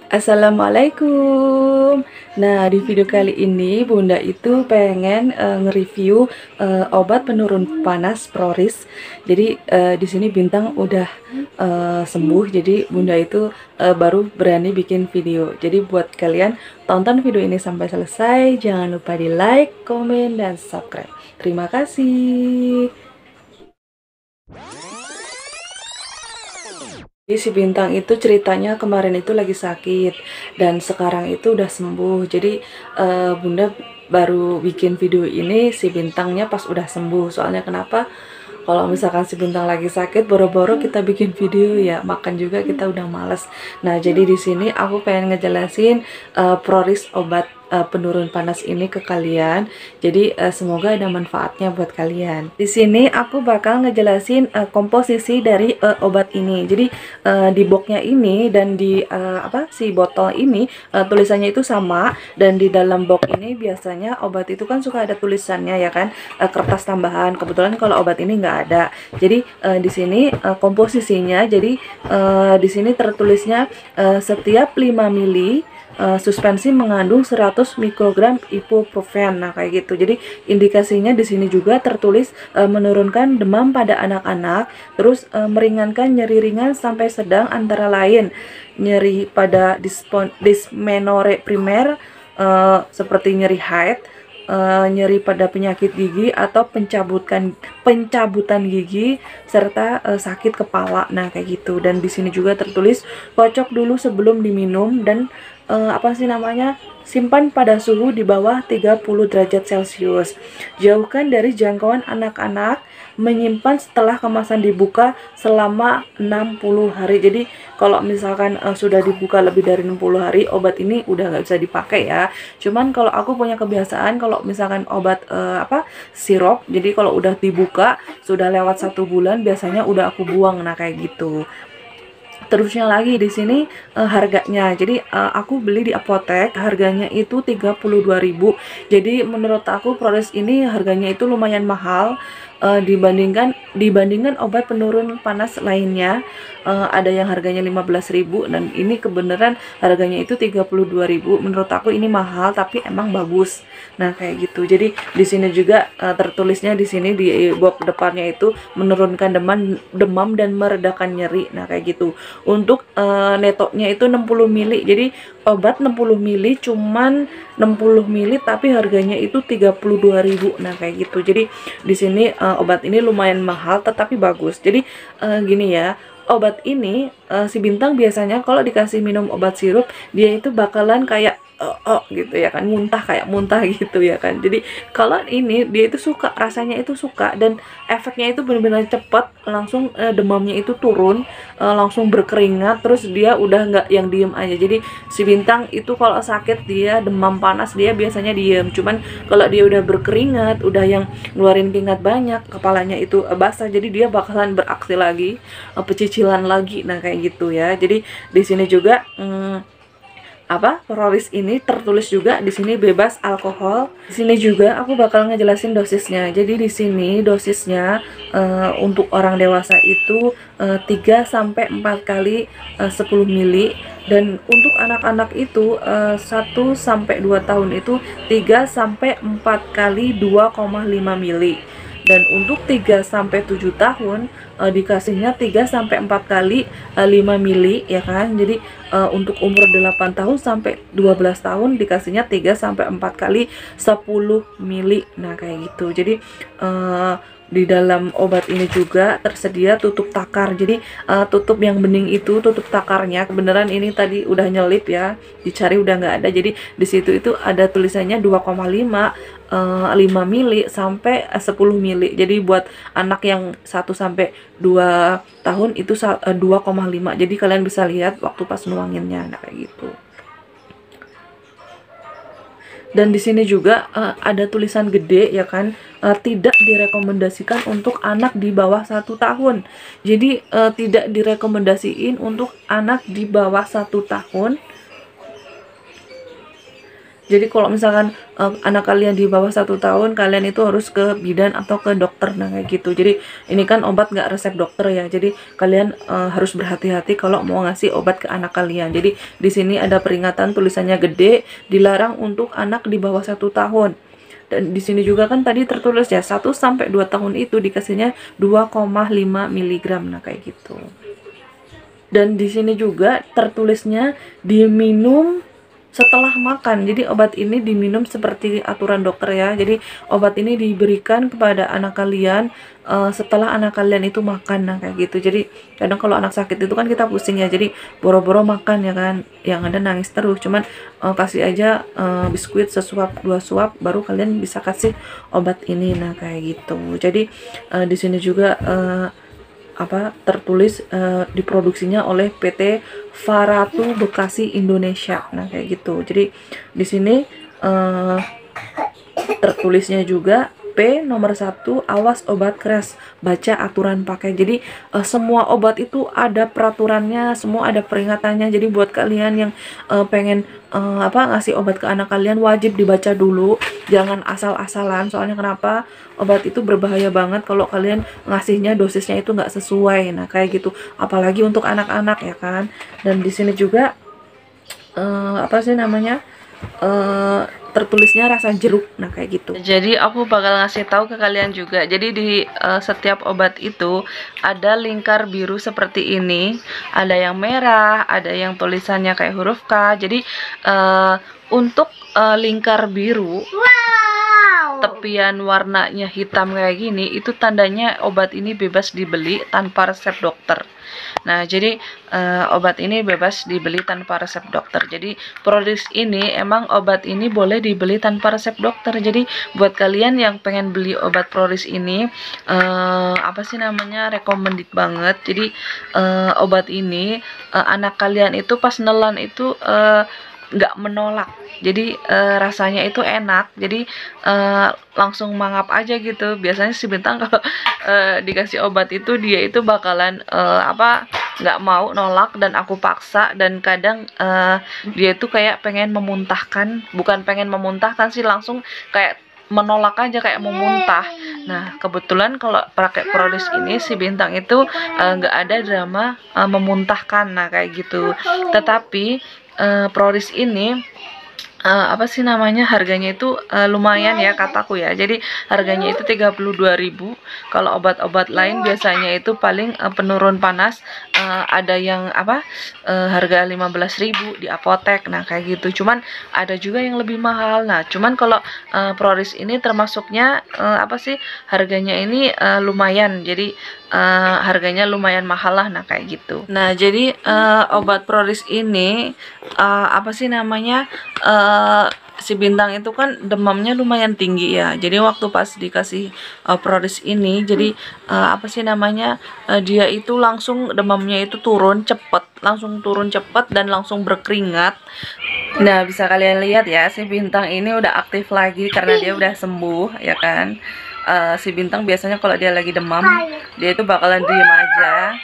Assalamualaikum. Nah, di video kali ini Bunda itu pengen nge-review obat penurun panas Proris. Jadi di sini Bintang udah sembuh. Jadi Bunda itu baru berani bikin video. Jadi buat kalian tonton video ini sampai selesai. Jangan lupa di like, komen, dan subscribe. Terima kasih. Jadi si Bintang itu ceritanya kemarin itu lagi sakit dan sekarang itu udah sembuh. Jadi Bunda baru bikin video ini si Bintangnya pas udah sembuh. Soalnya kenapa? Kalau misalkan si Bintang lagi sakit, boro-boro kita bikin video ya, makan juga kita udah males. Nah, jadi di sini aku pengen ngejelasin Proris obat penurun panas ini ke kalian. Jadi semoga ada manfaatnya buat kalian. Di sini aku bakal ngejelasin komposisi dari obat ini. Jadi di boxnya ini dan di si botol ini tulisannya itu sama, dan di dalam box ini biasanya obat itu kan suka ada tulisannya ya kan, kertas tambahan. Kebetulan kalau obat ini nggak ada. Jadi di sini komposisinya, jadi di sini tertulisnya setiap 5 mili suspensi mengandung 100 mikrogram ibuprofen. Nah, kayak gitu. Jadi indikasinya di sini juga tertulis menurunkan demam pada anak-anak, terus meringankan nyeri ringan sampai sedang, antara lain nyeri pada dysmenorrhea primer seperti nyeri haid, nyeri pada penyakit gigi atau pencabutan gigi, serta sakit kepala. Nah, kayak gitu. Dan di sini juga tertulis kocok dulu sebelum diminum, dan simpan pada suhu di bawah 30 derajat Celcius. Jauhkan dari jangkauan anak-anak. Menyimpan setelah kemasan dibuka selama 60 hari. Jadi kalau misalkan sudah dibuka lebih dari 60 hari, obat ini udah nggak bisa dipakai ya. Cuman kalau aku punya kebiasaan, kalau misalkan obat sirup, jadi kalau udah dibuka sudah lewat 1 bulan biasanya udah aku buang. Nah, kayak gitu. Terusnya lagi di sini harganya. Jadi aku beli di apotek, harganya itu 32.000. Jadi menurut aku Proris ini harganya itu lumayan mahal dibandingkan obat penurun panas lainnya. Ada yang harganya 15.000 dan ini kebenaran harganya itu 32.000. Menurut aku ini mahal tapi emang bagus. Nah, kayak gitu. Jadi di sini juga tertulisnya di sini di box depannya itu menurunkan demam dan meredakan nyeri. Nah, kayak gitu. Untuk netonya itu 60 mili. Jadi obat 60 mili cuman 60 mili tapi harganya itu 32.000. Nah, kayak gitu. Jadi di sini obat ini lumayan mahal tetapi bagus. Jadi gini ya, obat ini si Bintang biasanya kalau dikasih minum obat sirup, dia itu bakalan kayak gitu ya kan, kayak muntah gitu ya kan. Jadi kalau ini dia itu suka, rasanya itu suka, dan efeknya itu benar-benar cepat, langsung demamnya itu turun, langsung berkeringat, terus dia udah nggak yang diem aja. Jadi si Bintang itu kalau sakit, dia demam panas, dia biasanya diem. Cuman kalau dia udah berkeringat, udah yang ngeluarin keringat banyak, kepalanya itu basah, jadi dia bakalan beraksi lagi, pecicilan lagi. Nah, kayak gitu ya. Jadi di sini juga Proris ini tertulis juga di sini bebas alkohol. Di sini juga aku bakal ngejelasin dosisnya. Jadi di sini dosisnya untuk orang dewasa itu 3 sampai 4 kali 10 mili, dan untuk anak-anak itu 1 sampai 2 tahun itu 3 sampai 4 kali 2,5 mili. Dan untuk 3 sampai 7 tahun dikasihnya 3 sampai 4 kali 5 mili ya kan. Jadi untuk umur 8 tahun sampai 12 tahun dikasihnya 3 sampai 4 kali 10 mili. Nah, kayak gitu. Jadi di dalam obat ini juga tersedia tutup takar. Jadi tutup yang bening itu tutup takarnya. Kebenaran ini tadi udah nyelip ya, dicari udah nggak ada. Jadi di situ itu ada tulisannya 2,5 5 mili sampai 10 mili. Jadi buat anak yang 1 sampai 2 tahun itu 2,5. Jadi kalian bisa lihat waktu pas nuanginnya. Nah, kayak gitu. Dan di sini juga ada tulisan gede ya kan, tidak direkomendasikan untuk anak di bawah 1 tahun. Jadi tidak direkomendasiin untuk anak di bawah 1 tahun. Jadi kalau misalkan anak kalian di bawah 1 tahun, kalian itu harus ke bidan atau ke dokter, nah kayak gitu. Jadi ini kan obat nggak resep dokter ya, jadi kalian harus berhati-hati kalau mau ngasih obat ke anak kalian. Jadi di sini ada peringatan tulisannya gede, dilarang untuk anak di bawah 1 tahun. Dan di sini juga kan tadi tertulis ya 1 sampai 2 tahun itu dikasihnya 2,5 miligram, nah kayak gitu. Dan di sini juga tertulisnya diminum setelah makan. Jadi obat ini diminum seperti aturan dokter ya. Jadi obat ini diberikan kepada anak kalian setelah anak kalian itu makan, nah kayak gitu. Jadi kadang kalau anak sakit itu kan kita pusing ya, jadi boro-boro makan ya kan, yang ada nangis terus. Cuman kasih aja biskuit sesuap 2 suap, baru kalian bisa kasih obat ini, nah kayak gitu. Jadi di sini juga tertulis diproduksinya oleh PT Faratu Bekasi Indonesia, nah kayak gitu. Jadi di sini tertulisnya juga P nomor 1, awas obat keras, baca aturan pakai. Jadi semua obat itu ada peraturannya, semua ada peringatannya. Jadi buat kalian yang pengen ngasih obat ke anak kalian, wajib dibaca dulu, jangan asal-asalan. Soalnya kenapa? Obat itu berbahaya banget kalau kalian ngasihnya dosisnya itu nggak sesuai, nah kayak gitu. Apalagi untuk anak-anak ya kan. Dan di sini juga tertulisnya rasa jeruk, nah kayak gitu. Jadi aku bakal ngasih tahu ke kalian juga. Jadi di setiap obat itu ada lingkar biru seperti ini, ada yang merah, ada yang tulisannya kayak huruf K. Jadi untuk lingkar biru, tepian warnanya hitam kayak gini, itu tandanya obat ini bebas dibeli tanpa resep dokter. Nah, jadi obat ini bebas dibeli tanpa resep dokter. Jadi Prodis ini emang obat ini boleh dibeli tanpa resep dokter. Jadi buat kalian yang pengen beli obat Prodis ini recommended banget. Jadi obat ini anak kalian itu pas nelan itu nggak menolak, jadi rasanya itu enak, jadi langsung mangap aja gitu. Biasanya si Bintang kalau dikasih obat itu dia itu bakalan nggak mau, nolak, dan aku paksa. Dan kadang dia itu kayak pengen memuntahkan, bukan pengen memuntahkan sih, langsung kayak menolak aja, kayak mau muntah. Nah kebetulan kalau pakai Prodis ini si Bintang itu nggak ada drama memuntahkan, nah kayak gitu. Tetapi Prodis ini harganya itu lumayan ya kataku ya. Jadi harganya itu 32.000. Kalau obat-obat lain biasanya itu paling penurun panas ada yang harga 15.000 di apotek, nah kayak gitu. Cuman ada juga yang lebih mahal. Nah cuman kalau Prodis ini termasuknya harganya ini lumayan. Jadi harganya lumayan mahal lah, nah kayak gitu. Nah jadi obat Prodis ini si Bintang itu kan demamnya lumayan tinggi ya. Jadi waktu pas dikasih Prodis ini, jadi dia itu langsung demamnya itu langsung turun cepet dan langsung berkeringat. Nah bisa kalian lihat ya, si Bintang ini udah aktif lagi karena dia udah sembuh ya kan. Si Bintang biasanya kalau dia lagi demam, dia itu bakalan diem aja.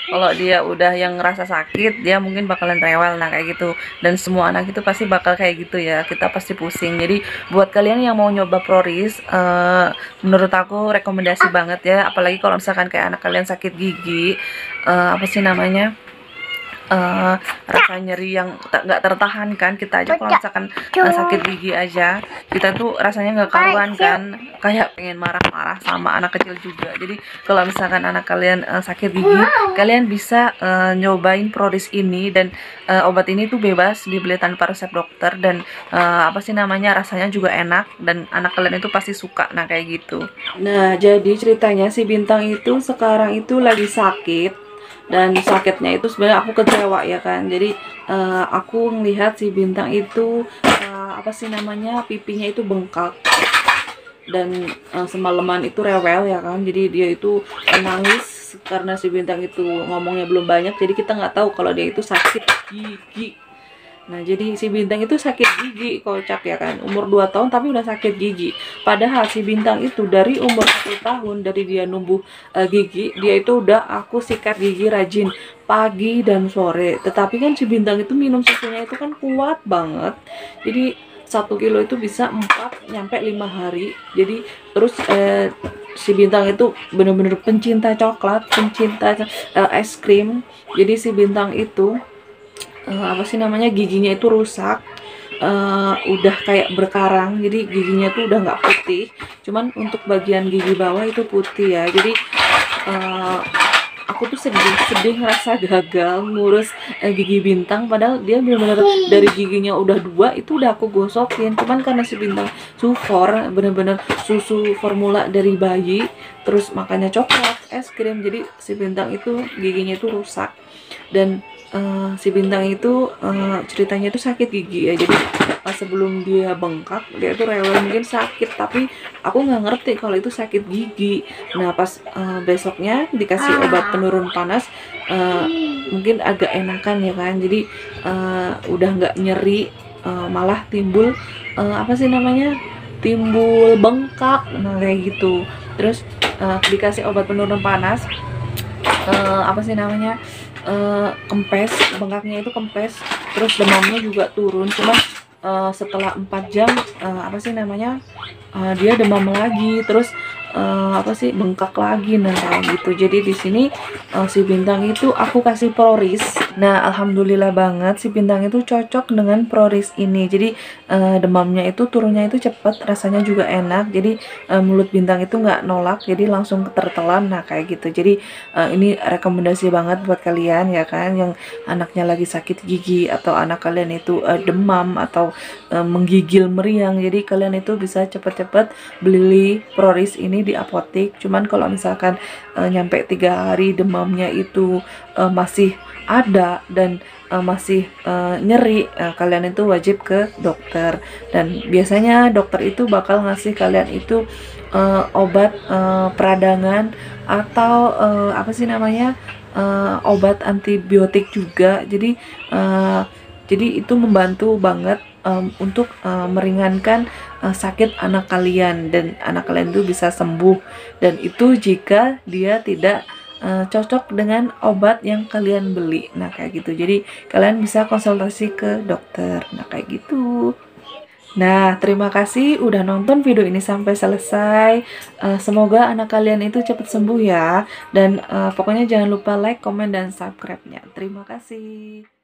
Kalau dia udah yang ngerasa sakit, dia mungkin bakalan rewel, nah kayak gitu. Dan semua anak itu pasti bakal kayak gitu ya, kita pasti pusing. Jadi buat kalian yang mau nyoba Prodis, menurut aku rekomendasi banget ya. Apalagi kalau misalkan kayak anak kalian sakit gigi, rasa nyeri yang nggak tertahankan. Kita aja kalau misalkan sakit gigi aja, kita tuh rasanya nggak karuan kan, kayak pengen marah-marah sama anak kecil juga. Jadi kalau misalkan anak kalian sakit gigi, kalian bisa nyobain Prodis ini. Dan obat ini tuh bebas dibeli tanpa resep dokter, dan rasanya juga enak, dan anak kalian itu pasti suka, nah kayak gitu. Nah jadi ceritanya si Bintang itu sekarang itu lagi sakit, dan sakitnya itu sebenarnya aku kecewa ya kan. Jadi aku ngelihat si Bintang itu pipinya itu bengkak, dan semalaman itu rewel ya kan. Jadi dia itu nangis karena si Bintang itu ngomongnya belum banyak, jadi kita nggak tahu kalau dia itu sakit gigi. Nah jadi si Bintang itu sakit gigi, kocak ya kan, umur 2 tahun tapi udah sakit gigi. Padahal si Bintang itu dari umur 1 tahun, dari dia numbuh gigi, dia itu udah aku sikat gigi rajin pagi dan sore. Tetapi kan si Bintang itu minum susunya itu kan kuat banget. Jadi 1 kilo itu bisa 4 nyampe 5 hari. Jadi terus si Bintang itu bener-bener pencinta coklat, pencinta es krim. Jadi si Bintang itu apa sih namanya, giginya itu rusak, udah kayak berkarang, jadi giginya tuh udah nggak putih, cuman untuk bagian gigi bawah itu putih ya. Jadi aku tuh sedih ngerasa gagal ngurus gigi Bintang, padahal dia bener-bener dari giginya udah 2 itu udah aku gosokin, cuman karena si Bintang sufor, bener-bener susu formula dari bayi, terus makanya coklat es krim, jadi si Bintang itu giginya itu rusak. Dan si Bintang itu ceritanya itu sakit gigi ya. Jadi sebelum dia bengkak dia itu rewel, mungkin sakit, tapi aku nggak ngerti kalau itu sakit gigi. Nah pas besoknya dikasih obat penurun panas, mungkin agak enakan ya kan. Jadi udah nggak nyeri, malah timbul apa sih namanya, timbul bengkak, nah kayak gitu. Terus dikasih obat penurun panas, apa sih namanya, kempes, bengkaknya itu kempes, terus demamnya juga turun. Cuma setelah 4 jam apa sih namanya, dia demam lagi, terus apa sih, bengkak lagi, nah kayak gitu. Jadi di sini si Bintang itu aku kasih Proris. Nah alhamdulillah banget si Bintang itu cocok dengan Proris ini. Jadi demamnya itu turunnya itu cepet, rasanya juga enak. Jadi mulut Bintang itu nggak nolak, jadi langsung tertelan. Nah kayak gitu. Jadi ini rekomendasi banget buat kalian ya kan, yang anaknya lagi sakit gigi, atau anak kalian itu demam atau menggigil meriang. Jadi kalian itu bisa cepet-cepet beli Proris ini di apotik. Cuman kalau misalkan nyampe 3 hari demamnya itu masih ada dan masih nyeri, kalian itu wajib ke dokter. Dan biasanya dokter itu bakal ngasih kalian itu obat peradangan, atau apa sih namanya, obat antibiotik juga. Jadi itu membantu banget untuk meringankan sakit anak kalian, dan anak kalian itu bisa sembuh. Dan itu jika dia tidak cocok dengan obat yang kalian beli. Nah kayak gitu. Jadi kalian bisa konsultasi ke dokter. Nah kayak gitu. Nah, terima kasih udah nonton video ini sampai selesai. Semoga anak kalian itu cepat sembuh ya. Dan pokoknya jangan lupa like, comment, dan subscribe-nya. Terima kasih.